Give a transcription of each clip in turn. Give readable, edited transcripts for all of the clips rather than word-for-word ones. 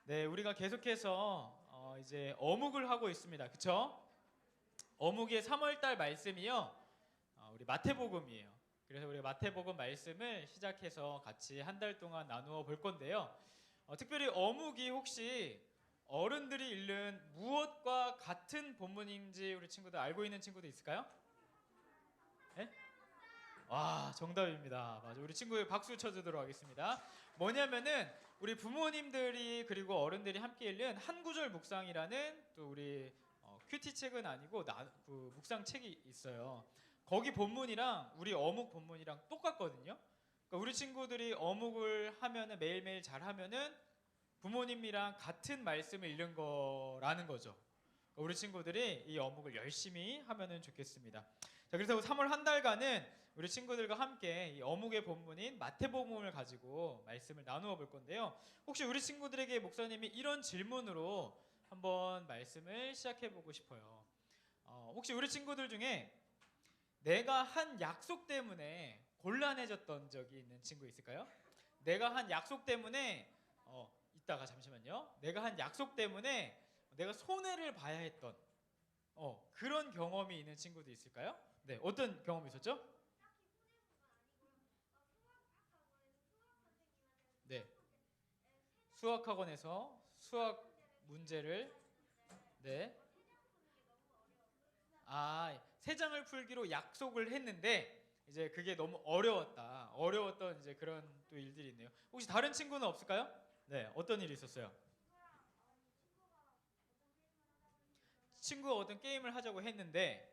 네, 우리가 계속해서 이제 어묵을 하고 있습니다. 그쵸? 어묵의 3월달 말씀이요. 우리 마태복음이에요. 그래서 우리 마태복음 말씀을 시작해서 같이 한 달 동안 나누어 볼 건데요. 특별히 어묵이 혹시 어른들이 읽는 무엇과 같은 본문인지 우리 친구들 알고 있는 친구도 있을까요? 네? 와, 정답입니다. 맞아. 우리 친구의 박수 쳐주도록 하겠습니다. 뭐냐면은 우리 부모님들이 그리고 어른들이 함께 읽는 한 구절 묵상이라는 또 우리 큐티 책은 아니고 그 묵상 책이 있어요. 거기 본문이랑 우리 어묵 본문이랑 똑같거든요. 그러니까 우리 친구들이 어묵을 하면은 매일매일 잘 하면은 부모님이랑 같은 말씀을 읽는 거라는 거죠. 우리 친구들이 이 어묵을 열심히 하면은 좋겠습니다. 자, 그래서 3월 한 달간은 우리 친구들과 함께 이 어묵의 본문인 마태복음을 가지고 말씀을 나누어 볼 건데요. 혹시 우리 친구들에게 목사님이 이런 질문으로 한번 말씀을 시작해 보고 싶어요. 혹시 우리 친구들 중에 내가 한 약속 때문에 곤란해졌던 적이 있는 친구 있을까요? 내가 한 약속 때문에 이따가 잠시만요. 내가 한 약속 때문에 내가 손해를 봐야 했던 그런 경험이 있는 친구도 있을까요? 네, 어떤 경험이 있었죠? 네, 수학 학원에서 수학 문제를 네, 세 장을 풀기로 약속을 했는데 이제 그게 너무 어려웠던 이제 그런 또 일들이 있네요. 혹시 다른 친구는 없을까요? 네, 어떤 일이 있었어요? 친구가 어떤 게임을 하자고 했는데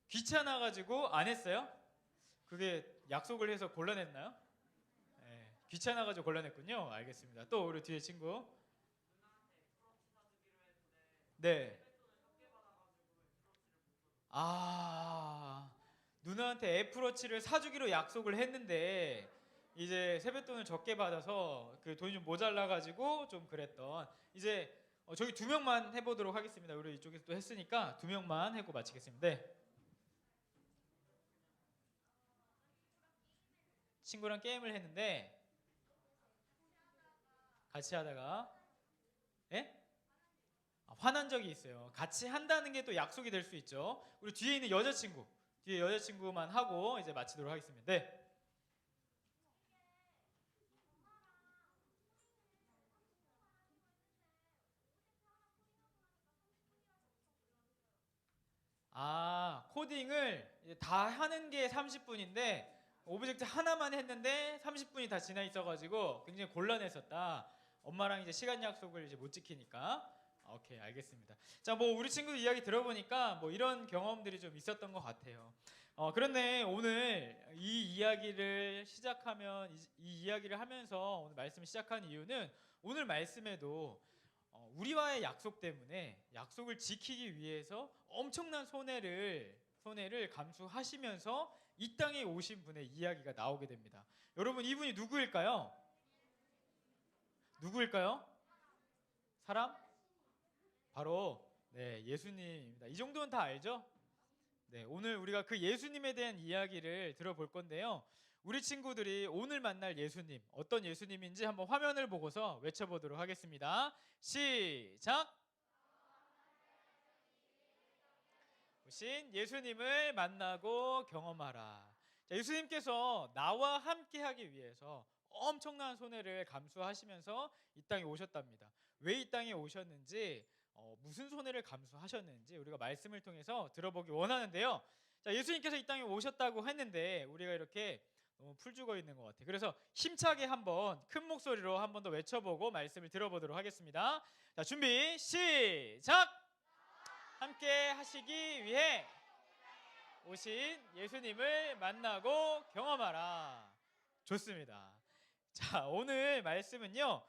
귀찮아가지고 안 했어요? 그게 약속을 해서 곤란했나요? 네, 귀찮아가지고 곤란했군요. 알겠습니다. 또 우리 뒤에 친구. 네. 아, 누나한테 애플워치를 사주기로 약속을 했는데 이제 세뱃돈을 적게 받아서 그 돈이 좀 모자라가지고 좀 그랬던 이제 저희 두 명만 해보도록 하겠습니다. 우리 이쪽에서 또 했으니까 두 명만 하고 마치겠습니다. 네. 친구랑 게임을 했는데 같이 하다가 예? 화난 적이 있어요. 같이 한다는 게 또 약속이 될 수 있죠. 우리 뒤에 있는 여자친구, 뒤에 여자친구만 하고 이제 마치도록 하겠습니다. 네. 코딩을 이제 다 하는 게 30분인데 오브젝트 하나만 했는데 30분이 다 지나 있어가지고 굉장히 곤란했었다. 엄마랑 이제 시간 약속을 이제 못 지키니까. 오케이, 알겠습니다. 자, 뭐 우리 친구들 이야기 들어보니까 뭐 이런 경험들이 좀 있었던 것 같아요. 그런데 오늘 이 이야기를 시작하면 이 이야기를 하면서 오늘 말씀을 시작한 이유는 오늘 말씀에도 우리와의 약속 때문에 약속을 지키기 위해서 엄청난 손해를 감수하시면서 이 땅에 오신 분의 이야기가 나오게 됩니다. 여러분, 이분이 누구일까요? 누구일까요? 사람? 바로 네, 예수님입니다. 이 정도는 다 알죠? 네, 오늘 우리가 그 예수님에 대한 이야기를 들어볼 건데요. 우리 친구들이 오늘 만날 예수님, 어떤 예수님인지 한번 화면을 보고서 외쳐보도록 하겠습니다. 시작! 오신 예수님을 만나고 경험하라. 자, 예수님께서 나와 함께 하기 위해서 엄청난 손해를 감수하시면서 이 땅에 오셨답니다. 왜 이 땅에 오셨는지, 무슨 손해를 감수하셨는지 우리가 말씀을 통해서 들어보기 원하는데요. 자, 예수님께서 이 땅에 오셨다고 했는데 우리가 이렇게 너무 풀죽어 있는 것 같아요. 그래서 힘차게 한번 큰 목소리로 한 번 더 외쳐보고 말씀을 들어보도록 하겠습니다. 자, 준비 시작! 함께 하시기 위해 오신 예수님을 만나고 경험하라. 좋습니다. 자, 오늘 말씀은요,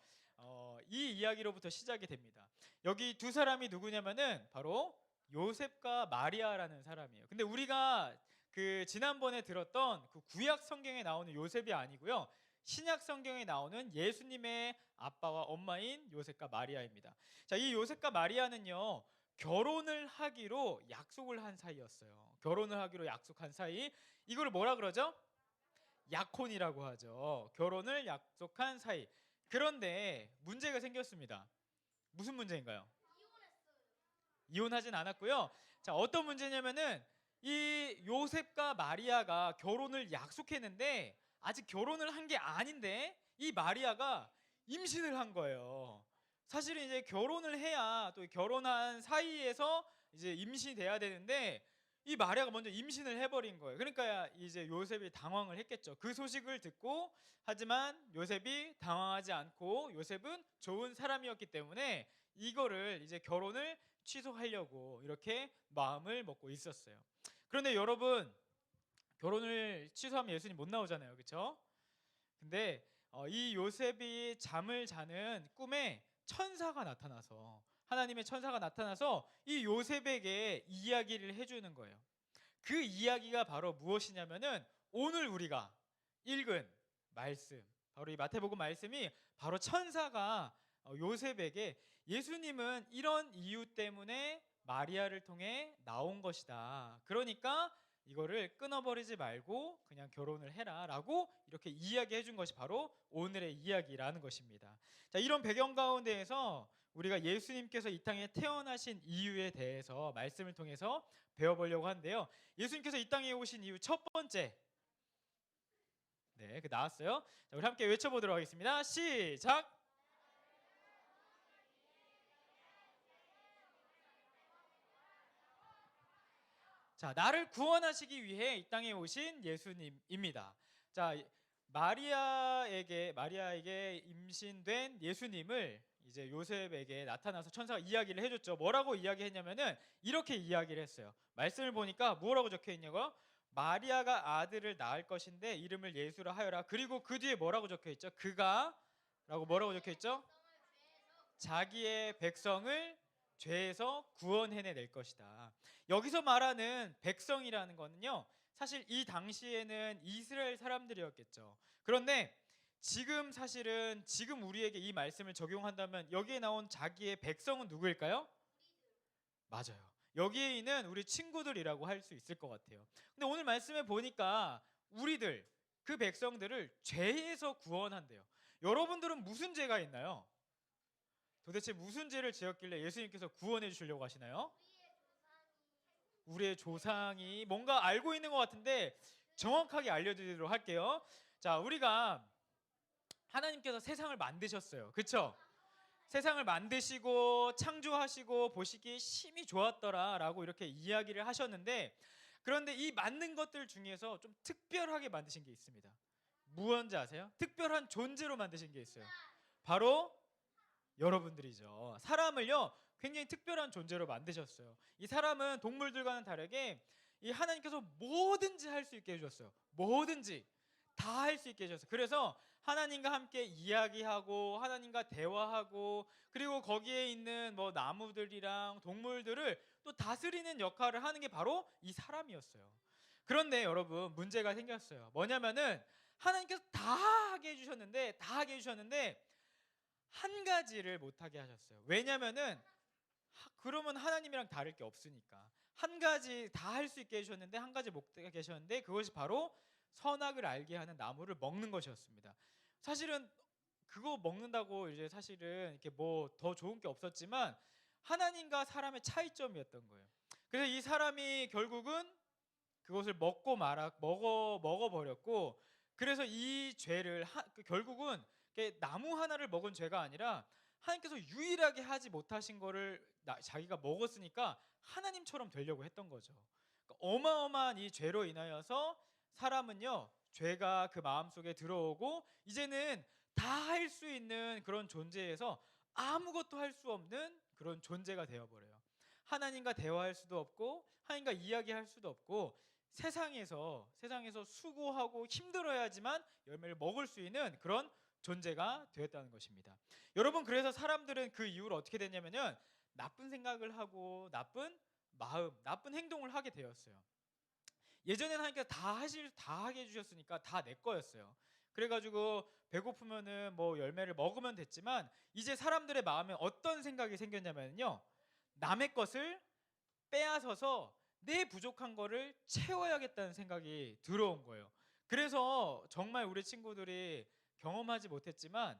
이 이야기로부터 시작이 됩니다. 여기 두 사람이 누구냐면은 바로 요셉과 마리아라는 사람이에요. 근데 우리가 그 지난번에 들었던 그 구약 성경에 나오는 요셉이 아니고요. 신약 성경에 나오는 예수님의 아빠와 엄마인 요셉과 마리아입니다. 자, 이 요셉과 마리아는요, 결혼을 하기로 약속을 한 사이였어요. 결혼을 하기로 약속한 사이. 이걸 뭐라 그러죠? 약혼이라고 하죠. 결혼을 약속한 사이. 그런데 문제가 생겼습니다. 무슨 문제인가요? 이혼하진 않았고요. 자, 어떤 문제냐면은 이 요셉과 마리아가 결혼을 약속했는데 아직 결혼을 한 게 아닌데 이 마리아가 임신을 한 거예요. 사실은 이제 결혼을 해야 또 결혼한 사이에서 이제 임신이 돼야 되는데 이 마리아가 먼저 임신을 해버린 거예요. 그러니까 이제 요셉이 당황을 했겠죠. 그 소식을 듣고 하지만 요셉이 당황하지 않고 요셉은 좋은 사람이었기 때문에 이거를 이제 결혼을 취소하려고 이렇게 마음을 먹고 있었어요. 그런데 여러분 결혼을 취소하면 예수님 못 나오잖아요, 그렇죠? 근데 이 요셉이 잠을 자는 꿈에 천사가 나타나서 하나님의 천사가 나타나서 이 요셉에게 이야기를 해주는 거예요. 그 이야기가 바로 무엇이냐면은 오늘 우리가 읽은 말씀, 바로 이 마태복음 말씀이 바로 천사가 요셉에게 예수님은 이런 이유 때문에 마리아를 통해 나온 것이다. 그러니까 이거를 끊어버리지 말고 그냥 결혼을 해라라고 이렇게 이야기해 준 것이 바로 오늘의 이야기라는 것입니다. 자, 이런 배경 가운데에서 우리가 예수님께서 이 땅에 태어나신 이유에 대해서 말씀을 통해서 배워보려고 하는데요. 예수님께서 이 땅에 오신 이유 첫 번째, 네, 그 나왔어요. 자, 우리 함께 외쳐보도록 하겠습니다. 시작. 자, 나를 구원하시기 위해 이 땅에 오신 예수님입니다. 자, 마리아에게 임신된 예수님을 이제 요셉에게 나타나서 천사가 이야기를 해줬죠. 뭐라고 이야기했냐면은 이렇게 이야기를 했어요. 말씀을 보니까 뭐라고 적혀 있냐고요? 마리아가 아들을 낳을 것인데 이름을 예수라 하여라. 그리고 그 뒤에 뭐라고 적혀 있죠? 그가라고 뭐라고 적혀 있죠? 자기의 백성을 죄에서 구원해낼 것이다. 여기서 말하는 백성이라는 거는요, 사실 이 당시에는 이스라엘 사람들이었겠죠. 그런데 지금 사실은 지금 우리에게 이 말씀을 적용한다면 여기에 나온 자기의 백성은 누구일까요? 맞아요. 여기에 있는 우리 친구들이라고 할 수 있을 것 같아요. 근데 오늘 말씀에 보니까 우리들 그 백성들을 죄에서 구원한대요. 여러분들은 무슨 죄가 있나요? 도대체 무슨 죄를 지었길래 예수님께서 구원해 주시려고 하시나요? 우리의 조상이 뭔가 알고 있는 것 같은데 정확하게 알려드리도록 할게요. 자, 우리가 하나님께서 세상을 만드셨어요. 그렇죠? 세상을 만드시고 창조하시고 보시기에 심히 좋았더라라고 이렇게 이야기를 하셨는데, 그런데 이 만든 것들 중에서 좀 특별하게 만드신 게 있습니다. 무언지 아세요? 특별한 존재로 만드신 게 있어요. 바로 여러분들이죠. 사람을요 굉장히 특별한 존재로 만드셨어요. 이 사람은 동물들과는 다르게 이 하나님께서 뭐든지 할 수 있게 해주셨어요. 뭐든지 다 할 수 있게 해주셨어요. 그래서 하나님과 함께 이야기하고 하나님과 대화하고 그리고 거기에 있는 뭐 나무들이랑 동물들을 또 다스리는 역할을 하는 게 바로 이 사람이었어요. 그런데 여러분 문제가 생겼어요. 뭐냐면은 하나님께서 다 하게 해주셨는데 한 가지를 못하게 하셨어요. 왜냐면은 그러면 하나님이랑 다를 게 없으니까 한 가지 다 할 수 있게 해주셨는데 한 가지 못하게 계셨는데 그것이 바로 선악을 알게 하는 나무를 먹는 것이었습니다. 사실은 그거 먹는다고 이제 사실은 이렇게 뭐 더 좋은 게 없었지만 하나님과 사람의 차이점이었던 거예요. 그래서 이 사람이 결국은 그것을 먹어 버렸고, 그래서 이 죄를 결국은 나무 하나를 먹은 죄가 아니라 하나님께서 유일하게 하지 못하신 거를 자기가 먹었으니까 하나님처럼 되려고 했던 거죠. 그러니까 어마어마한 이 죄로 인하여서 사람은요 죄가 그 마음속에 들어오고 이제는 다 할 수 있는 그런 존재에서 아무것도 할 수 없는 그런 존재가 되어버려요. 하나님과 대화할 수도 없고 하나님과 이야기할 수도 없고 세상에서 수고하고 힘들어야지만 열매를 먹을 수 있는 그런 존재가 되었다는 것입니다. 여러분, 그래서 사람들은 그 이후로 어떻게 됐냐면은 나쁜 생각을 하고 나쁜 마음, 나쁜 행동을 하게 되었어요. 예전에는 하나님께서 다 하게 해주셨으니까 다 내 거였어요. 그래가지고 배고프면은 뭐 열매를 먹으면 됐지만 이제 사람들의 마음에 어떤 생각이 생겼냐면요, 남의 것을 빼앗아서 내 부족한 거를 채워야겠다는 생각이 들어온 거예요. 그래서 정말 우리 친구들이 경험하지 못했지만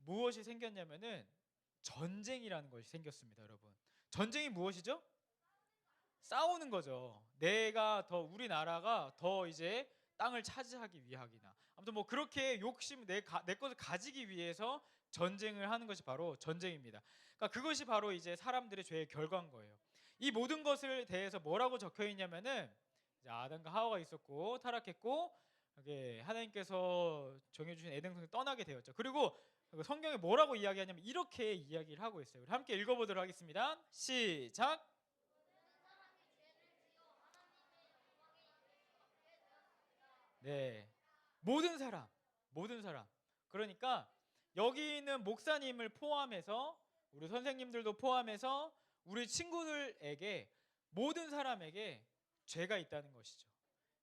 무엇이 생겼냐면은 전쟁이라는 것이 생겼습니다, 여러분. 전쟁이 무엇이죠? 싸우는 거죠. 우리나라가 더 이제 땅을 차지하기 위하기나 아무튼 뭐 그렇게 욕심 내 것을 가지기 위해서 전쟁을 하는 것이 바로 전쟁입니다. 그러니까 그것이 바로 이제 사람들의 죄의 결과인 거예요. 이 모든 것을 대해서 뭐라고 적혀 있냐면은 이제 아담과 하와가 있었고 타락했고 이게 하나님께서 정해주신 에덴성을 떠나게 되었죠. 그리고 성경에 뭐라고 이야기하냐면 이렇게 이야기를 하고 있어요. 우리 함께 읽어보도록 하겠습니다. 시작. 네, 모든 사람. 그러니까 여기 있는 목사님을 포함해서 우리 선생님들도 포함해서 우리 친구들에게 모든 사람에게 죄가 있다는 것이죠.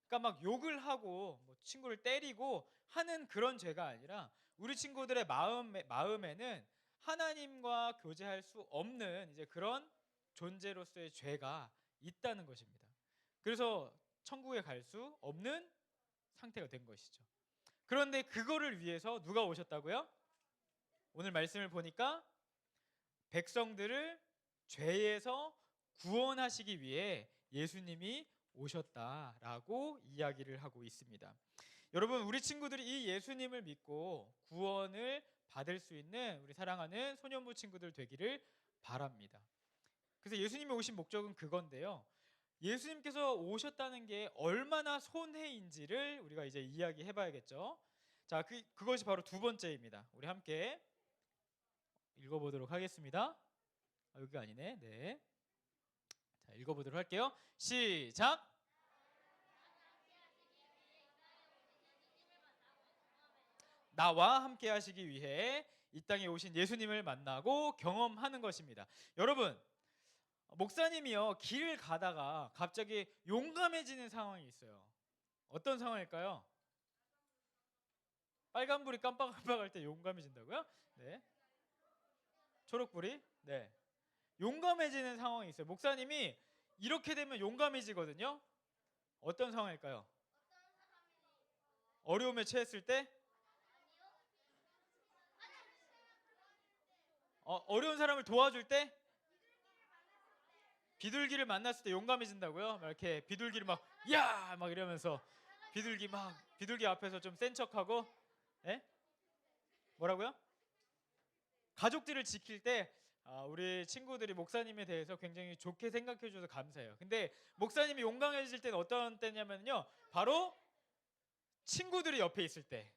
그러니까 막 욕을 하고 뭐 친구를 때리고 하는 그런 죄가 아니라 우리 친구들의 마음에는 하나님과 교제할 수 없는 이제 그런 존재로서의 죄가 있다는 것입니다. 그래서 천국에 갈 수 없는 상태가 된 것이죠. 그런데 그거를 위해서 누가 오셨다고요? 오늘 말씀을 보니까 백성들을 죄에서 구원하시기 위해 예수님이 오셨다라고 이야기를 하고 있습니다. 여러분, 우리 친구들이 이 예수님을 믿고 구원을 받을 수 있는 우리 사랑하는 소년부 친구들 되기를 바랍니다. 그래서 예수님이 오신 목적은 그건데요. 예수님께서 오셨다는 게 얼마나 손해인지를 우리가 이제 이야기해 봐야겠죠. 자, 그것이 바로 두 번째입니다. 우리 함께 읽어보도록 하겠습니다. 여기가 아니네. 네. 자, 읽어보도록 할게요. 시작. 나와 함께 하시기 위해 이 땅에 오신 예수님을 만나고 경험하는 것입니다. 여러분, 목사님이요 길을 가다가 갑자기 용감해지는 상황이 있어요. 어떤 상황일까요? 빨간불이 깜빡깜빡할 때 용감해진다고요? 네. 초록불이? 네. 용감해지는 상황이 있어요. 목사님이 이렇게 되면 용감해지거든요. 어떤 상황일까요? 어려움에 처했을 때? 어려운 사람을 도와줄 때? 비둘기를 만났을 때 용감해진다고요? 막 이렇게 비둘기를 막 야! 막 이러면서 비둘기 앞에서 좀 센 척하고 예? 뭐라고요? 가족들을 지킬 때 우리 친구들이 목사님에 대해서 굉장히 좋게 생각해 줘서 감사해요. 근데 목사님이 용감해질 때는 어떤 때냐면요. 바로 친구들이 옆에 있을 때.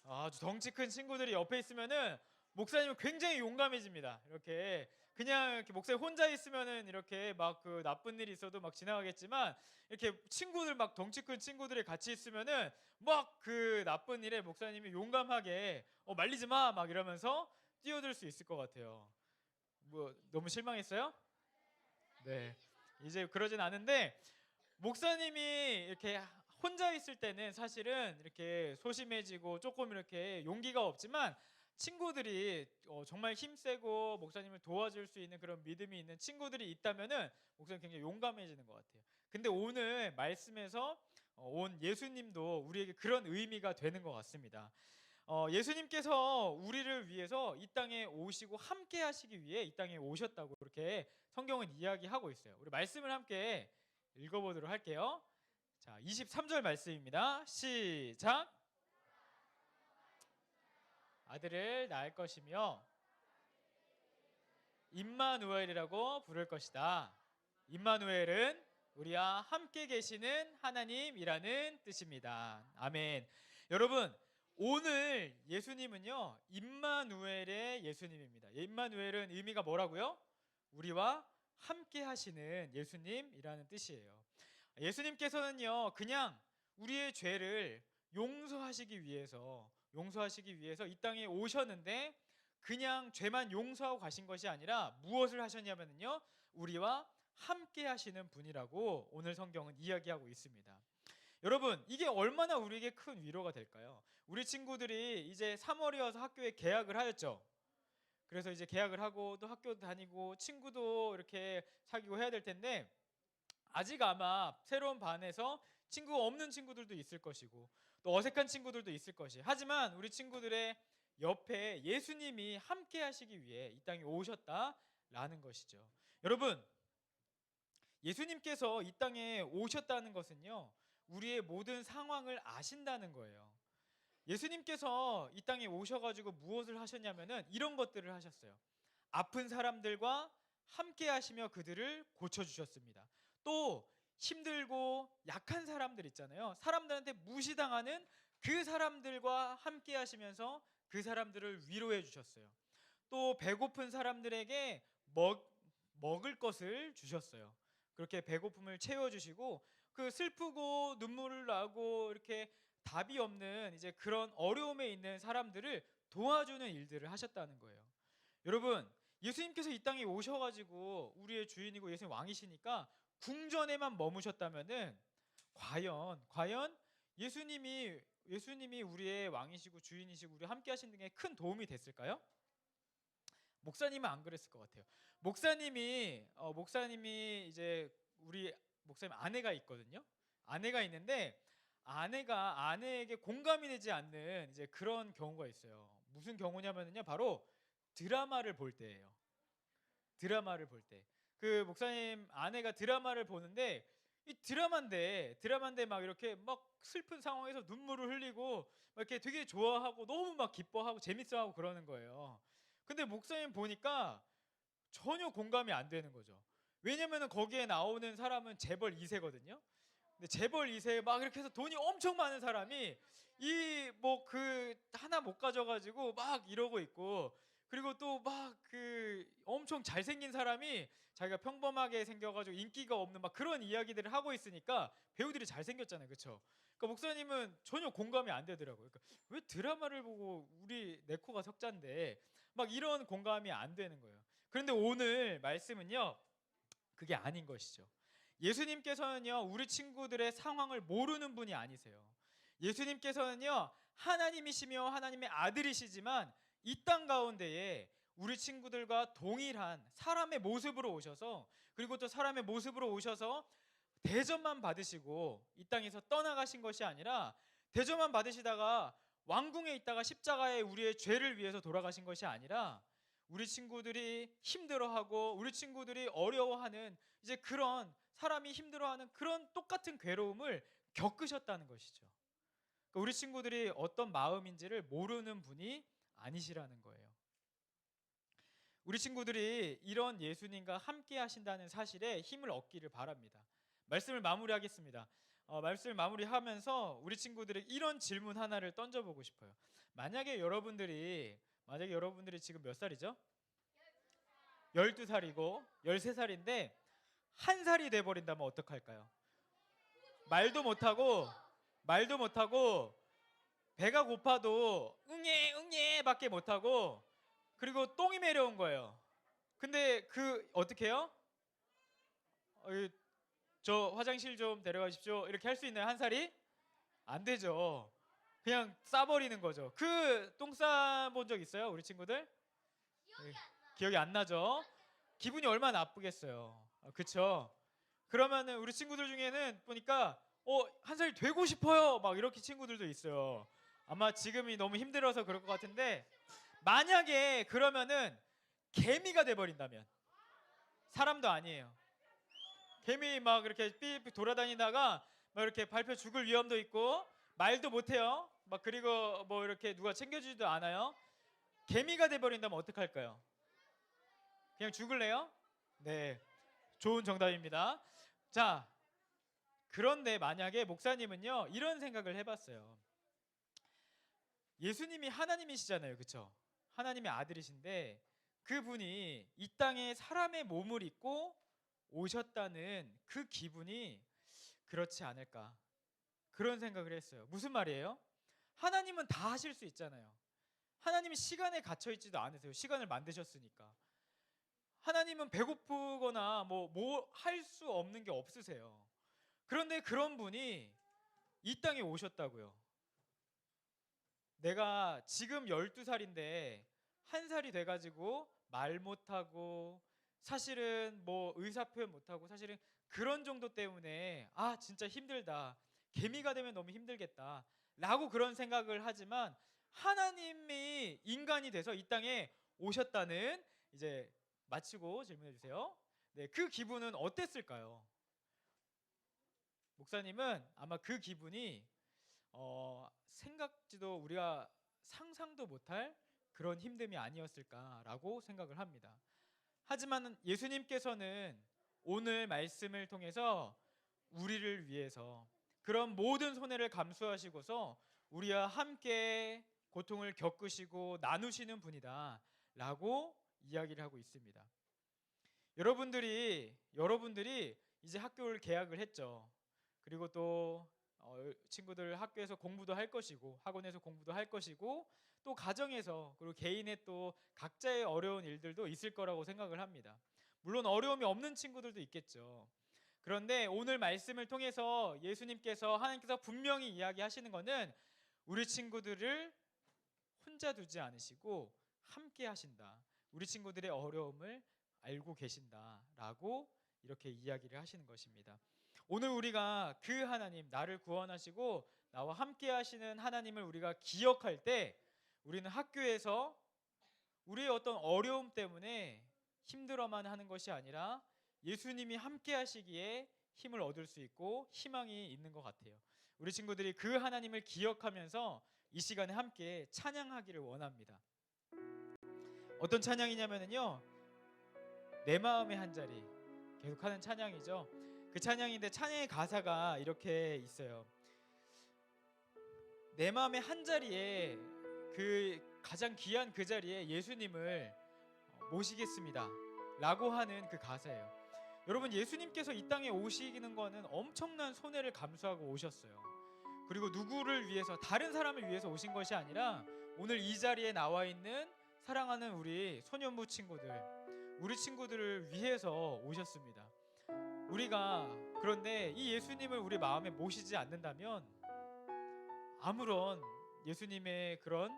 아주 덩치 큰 친구들이 옆에 있으면은 목사님은 굉장히 용감해집니다. 이렇게 그냥 이렇게 목사님 혼자 있으면은 이렇게 막 그 나쁜 일이 있어도 막 지나가겠지만 이렇게 친구들 막 덩치 큰 친구들이 같이 있으면은 막 그 나쁜 일에 목사님이 용감하게 말리지 마 막 이러면서 뛰어들 수 있을 것 같아요. 뭐 너무 실망했어요? 네. 이제 그러진 않은데 목사님이 이렇게 혼자 있을 때는 사실은 이렇게 소심해지고 조금 이렇게 용기가 없지만 친구들이 정말 힘세고 목사님을 도와줄 수 있는 그런 믿음이 있는 친구들이 있다면은 목사님 굉장히 용감해지는 것 같아요. 근데 오늘 말씀에서 온 예수님도 우리에게 그런 의미가 되는 것 같습니다. 예수님께서 우리를 위해서 이 땅에 오시고 함께 하시기 위해 이 땅에 오셨다고 그렇게 성경은 이야기하고 있어요. 우리 말씀을 함께 읽어보도록 할게요. 자, 23절 말씀입니다. 시작. 아들을 낳을 것이며 임마누엘이라고 부를 것이다. 임마누엘은 우리와 함께 계시는 하나님이라는 뜻입니다. 아멘. 여러분, 오늘 예수님은요 임마누엘의 예수님입니다. 임마누엘은 의미가 뭐라고요? 우리와 함께 하시는 예수님이라는 뜻이에요. 예수님께서는요 그냥 우리의 죄를 용서하시기 위해서 이 땅에 오셨는데 그냥 죄만 용서하고 가신 것이 아니라 무엇을 하셨냐면요 우리와 함께 하시는 분이라고 오늘 성경은 이야기하고 있습니다. 여러분, 이게 얼마나 우리에게 큰 위로가 될까요? 우리 친구들이 이제 3월이어서 학교에 개학을 하였죠. 그래서 이제 개학을 하고 또 학교 다니고 친구도 이렇게 사귀고 해야 될 텐데 아직 아마 새로운 반에서 친구가 없는 친구들도 있을 것이고 또 어색한 친구들도 있을 것이. 하지만 우리 친구들의 옆에 예수님이 함께 하시기 위해 이 땅에 오셨다라는 것이죠. 여러분, 예수님께서 이 땅에 오셨다는 것은요, 우리의 모든 상황을 아신다는 거예요. 예수님께서 이 땅에 오셔가지고 무엇을 하셨냐면은 이런 것들을 하셨어요. 아픈 사람들과 함께 하시며 그들을 고쳐주셨습니다. 또 힘들고 약한 사람들 있잖아요. 사람들한테 무시당하는 그 사람들과 함께 하시면서 그 사람들을 위로해 주셨어요. 또 배고픈 사람들에게 먹을 것을 주셨어요. 그렇게 배고픔을 채워주시고 그 슬프고 눈물을 나고 이렇게 답이 없는 이제 그런 어려움에 있는 사람들을 도와주는 일들을 하셨다는 거예요. 여러분, 예수님께서 이 땅에 오셔가지고 우리의 주인이고 예수님 왕이시니까 궁전에만 머무셨다면은 과연 예수님이 우리의 왕이시고 주인이시고 우리 함께 하신 등에 큰 도움이 됐을까요? 목사님은 안 그랬을 것 같아요. 목사님이 이제 우리 목사님 아내가 있거든요. 아내가 있는데 아내에게 공감이 되지 않는 이제 그런 경우가 있어요. 무슨 경우냐면요, 바로 드라마를 볼 때예요. 드라마를 볼 때. 그 목사님 아내가 드라마를 보는데 이 드라마인데 막 이렇게 막 슬픈 상황에서 눈물을 흘리고 막 이렇게 되게 좋아하고 너무 막 기뻐하고 재밌어하고 그러는 거예요. 근데 목사님 보니까 전혀 공감이 안 되는 거죠. 왜냐면은 거기에 나오는 사람은 재벌 2세거든요. 근데 재벌 2세 막 이렇게 해서 돈이 엄청 많은 사람이 이 뭐 그 하나 못 가져가지고 막 이러고 있고, 그리고 또 막 그 엄청 잘생긴 사람이 자기가 평범하게 생겨가지고 인기가 없는 막 그런 이야기들을 하고 있으니까 배우들이 잘생겼잖아요, 그렇죠? 그러니까 목사님은 전혀 공감이 안 되더라고요. 그러니까 왜 드라마를 보고 우리 내 코가 석잔데 막 이런 공감이 안 되는 거예요. 그런데 오늘 말씀은요, 그게 아닌 것이죠. 예수님께서는요, 우리 친구들의 상황을 모르는 분이 아니세요. 예수님께서는요, 하나님이시며 하나님의 아들이시지만 이 땅 가운데에 우리 친구들과 동일한 사람의 모습으로 오셔서, 그리고 또 사람의 모습으로 오셔서 대접만 받으시고 이 땅에서 떠나가신 것이 아니라, 대접만 받으시다가 왕궁에 있다가 십자가에 우리의 죄를 위해서 돌아가신 것이 아니라, 우리 친구들이 힘들어하고 우리 친구들이 어려워하는 이제 그런 사람이 힘들어하는 그런 똑같은 괴로움을 겪으셨다는 것이죠. 그러니까 우리 친구들이 어떤 마음인지를 모르는 분이 아니시라는 거예요. 우리 친구들이 이런 예수님과 함께 하신다는 사실에 힘을 얻기를 바랍니다. 말씀을 마무리하겠습니다. 말씀을 마무리하면서 우리 친구들에게 이런 질문 하나를 던져보고 싶어요. 만약에 여러분들이 지금 몇 살이죠? 12살이고 13살인데 한 살이 돼버린다면 어떡할까요? 말도 못하고 배가 고파도 응애 응애 밖에 못하고, 그리고 똥이 매려운 거예요. 근데 어떻게 해요? 저 화장실 좀 데려가십시오 이렇게 할 수 있나요? 한 살이? 안 되죠. 그냥 싸버리는 거죠. 그 똥 싸본 적 있어요? 우리 친구들? 기억이 안 나죠? 기분이 얼마나 나쁘겠어요. 그쵸? 그러면은 우리 친구들 중에는 보니까 한 살이 되고 싶어요 막 이렇게 친구들도 있어요. 아마 지금이 너무 힘들어서 그럴 것 같은데, 만약에 그러면은 개미가 돼버린다면, 사람도 아니에요. 개미 막 이렇게 삐삐 돌아다니다가 막 이렇게 밟혀 죽을 위험도 있고 말도 못해요. 막 그리고 뭐 이렇게 누가 챙겨주지도 않아요. 개미가 돼버린다면 어떡할까요? 그냥 죽을래요? 네, 좋은 정답입니다. 자, 그런데 만약에 목사님은요, 이런 생각을 해봤어요. 예수님이 하나님이시잖아요, 그렇죠? 하나님의 아들이신데 그분이 이 땅에 사람의 몸을 입고 오셨다는 그 기분이 그렇지 않을까, 그런 생각을 했어요. 무슨 말이에요? 하나님은 다 하실 수 있잖아요. 하나님이 시간에 갇혀 있지도 않으세요. 시간을 만드셨으니까. 하나님은 배고프거나 뭐 할 수 없는 게 없으세요. 그런데 그런 분이 이 땅에 오셨다고요. 내가 지금 12살인데 한 살이 돼가지고 말 못하고 사실은 뭐 의사표현 못하고 사실은 그런 정도 때문에 진짜 힘들다, 개미가 되면 너무 힘들겠다 라고 그런 생각을 하지만, 하나님이 인간이 돼서 이 땅에 오셨다는, 이제 마치고 질문해 주세요. 네, 그 기분은 어땠을까요? 목사님은 아마 그 기분이 생각지도 우리가 상상도 못할 그런 힘듦이 아니었을까라고 생각을 합니다. 하지만 예수님께서는 오늘 말씀을 통해서 우리를 위해서 그런 모든 손해를 감수하시고서 우리와 함께 고통을 겪으시고 나누시는 분이다 라고 이야기를 하고 있습니다. 여러분들이 이제 학교를 개학을 했죠. 그리고 또 친구들 학교에서 공부도 할 것이고 학원에서 공부도 할 것이고 또 가정에서 그리고 개인의 또 각자의 어려운 일들도 있을 거라고 생각을 합니다. 물론 어려움이 없는 친구들도 있겠죠. 그런데 오늘 말씀을 통해서 하나님께서 분명히 이야기하시는 것은 우리 친구들을 혼자 두지 않으시고 함께 하신다. 우리 친구들의 어려움을 알고 계신다라고 이렇게 이야기를 하시는 것입니다. 오늘 우리가 그 하나님, 나를 구원하시고 나와 함께 하시는 하나님을 우리가 기억할 때 우리는 학교에서 우리의 어떤 어려움 때문에 힘들어만 하는 것이 아니라 예수님이 함께 하시기에 힘을 얻을 수 있고 희망이 있는 것 같아요. 우리 친구들이 그 하나님을 기억하면서 이 시간에 함께 찬양하기를 원합니다. 어떤 찬양이냐면요, 내 마음의 한 자리, 계속하는 찬양이죠. 그 찬양인데 찬양의 가사가 이렇게 있어요. 내 마음의 한 자리에, 그 가장 귀한 그 자리에 예수님을 모시겠습니다 라고 하는 그 가사예요. 여러분, 예수님께서 이 땅에 오시는 거는 엄청난 손해를 감수하고 오셨어요. 그리고 누구를 위해서, 다른 사람을 위해서 오신 것이 아니라 오늘 이 자리에 나와 있는 사랑하는 우리 소년부 친구들, 우리 친구들을 위해서 오셨습니다. 우리가 그런데 이 예수님을 우리 마음에 모시지 않는다면 아무런 예수님의 그런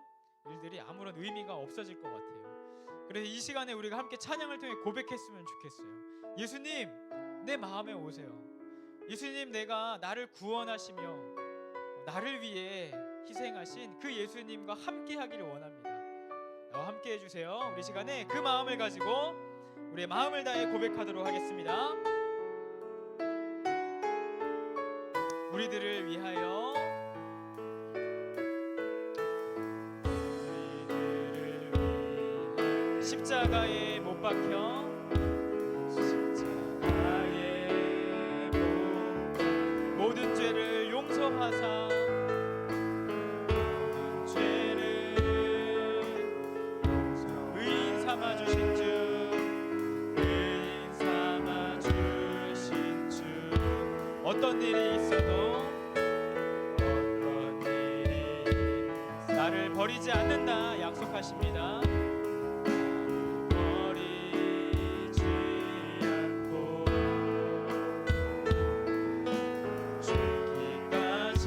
일들이 아무런 의미가 없어질 것 같아요. 그래서 이 시간에 우리가 함께 찬양을 통해 고백했으면 좋겠어요. 예수님, 내 마음에 오세요. 예수님, 내가 나를 구원하시며 나를 위해 희생하신 그 예수님과 함께 하기를 원합니다. 나와 함께 해주세요. 우리 시간에 그 마음을 가지고 우리의 마음을 다해 고백하도록 하겠습니다. 우리들을 위하여, 십자가에 못 박혀 모든 죄를 용서하사 의인 삼아 주신 주, 어떤 일이 있어도 나를 버리지 않는다 약속하십니다. 버리지 않고 죽기까지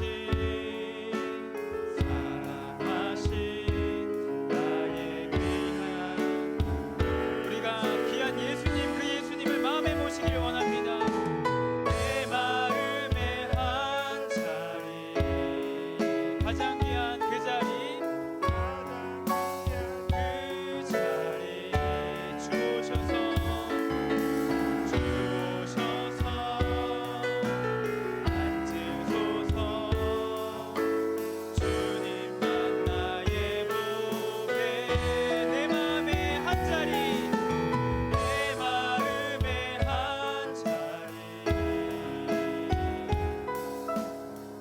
사랑하신 나의 귀한, 우리가 귀한 예수님, 그 예수님을 마음에 모시길 원합니다. 가장 귀한 그 자리, 주셔서 앉으소서. 주님만 나의 복에, 내 마음의 한 자리, 내 마음의 한 자리,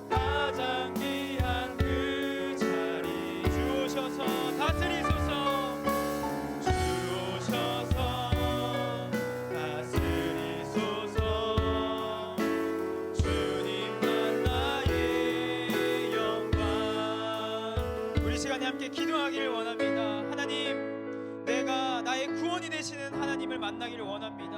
가장 귀한 그 자리 주셔서 다스리소서. 주셔서 다스리소서. 주님만 나의 영광. 우리 시간에 함께 기도하기를 원합니다. 하나님, 내가 나의 구원이 되시는 하나님을 만나기를 원합니다.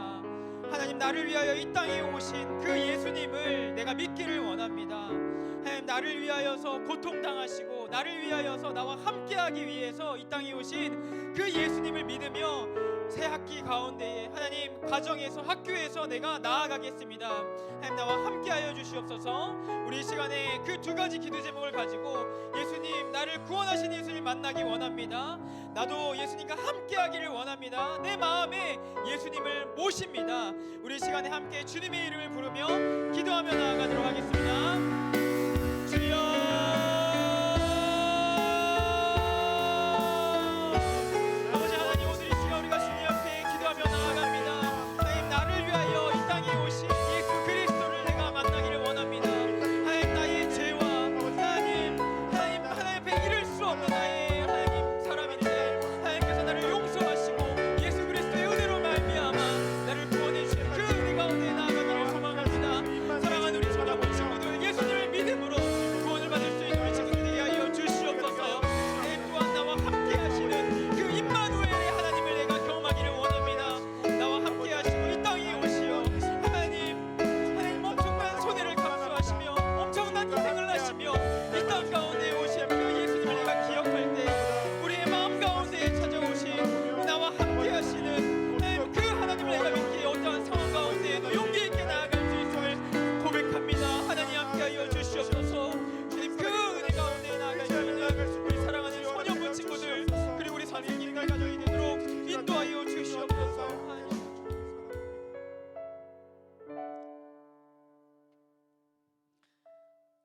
하나님, 나를 위하여 이 땅에 오신 그 예수님을 내가 믿기를 원합니다. 하나님, 나를 위하여서 고통당하시고 나를 위하여서 나와 함께하기 위해서 이 땅에 오신 그 예수님을 믿으며 새 학기 가운데에 하나님 가정에서 학교에서 내가 나아가겠습니다. 하나님 나와 함께하여 주시옵소서. 우리 이 시간에 그 두 가지 기도 제목을 가지고 예수님, 나를 구원하신 예수님 만나기 원합니다. 나도 예수님과 함께하기를 원합니다. 내 마음에 예수님을 모십니다. 우리 이 시간에 함께 주님의 이름을 부르며 기도하며 나아가도록 하겠습니다. 주여,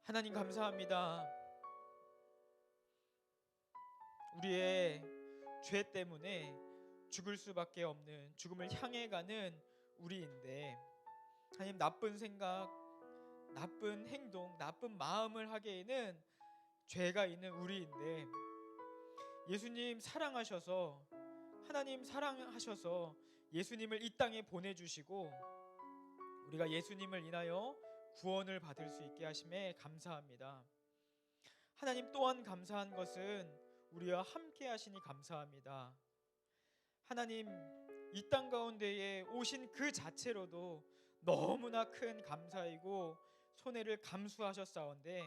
하나님 감사합니다. 우리의 죄 때문에 죽을 수밖에 없는, 죽음을 향해 가는 우리인데, 하나님 나쁜 생각, 나쁜 행동, 나쁜 마음을 하기에는 죄가 있는 우리인데, 예수님 사랑하셔서, 하나님 사랑하셔서 예수님을 이 땅에 보내주시고 우리가 예수님을 인하여 구원을 받을 수 있게 하심에 감사합니다. 하나님 또한 감사한 것은 우리와 함께 하시니 감사합니다. 하나님, 이 땅 가운데에 오신 그 자체로도 너무나 큰 감사이고 손해를 감수하셨사온데,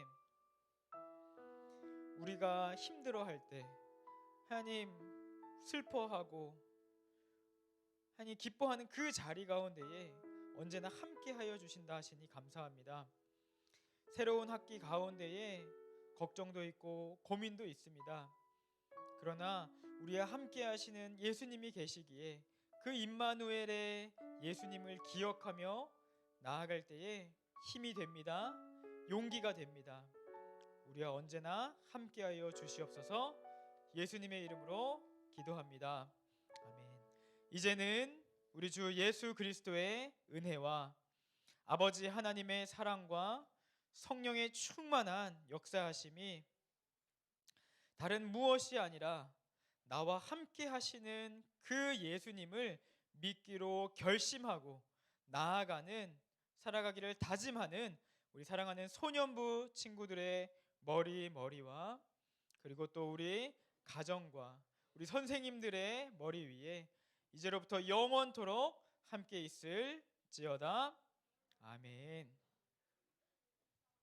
우리가 힘들어할 때 하나님 슬퍼하고 하나님 기뻐하는 그 자리 가운데에 언제나 함께하여 주신다 하시니 감사합니다. 새로운 학기 가운데에 걱정도 있고 고민도 있습니다. 그러나 우리와 함께하시는 예수님이 계시기에 그 임마누엘의 예수님을 기억하며 나아갈 때에 힘이 됩니다. 용기가 됩니다. 우리와 언제나 함께하여 주시옵소서. 예수님의 이름으로 기도합니다. 아멘. 이제는 우리 주 예수 그리스도의 은혜와 아버지 하나님의 사랑과 성령의 충만한 역사하심이 다른 무엇이 아니라 나와 함께 하시는 그 예수님을 믿기로 결심하고 나아가는, 살아가기를 다짐하는 우리 사랑하는 소년부 친구들의 머리와 그리고 또 우리 가정과 우리 선생님들의 머리 위에 이제로부터 영원토록 함께 있을지어다. 아멘.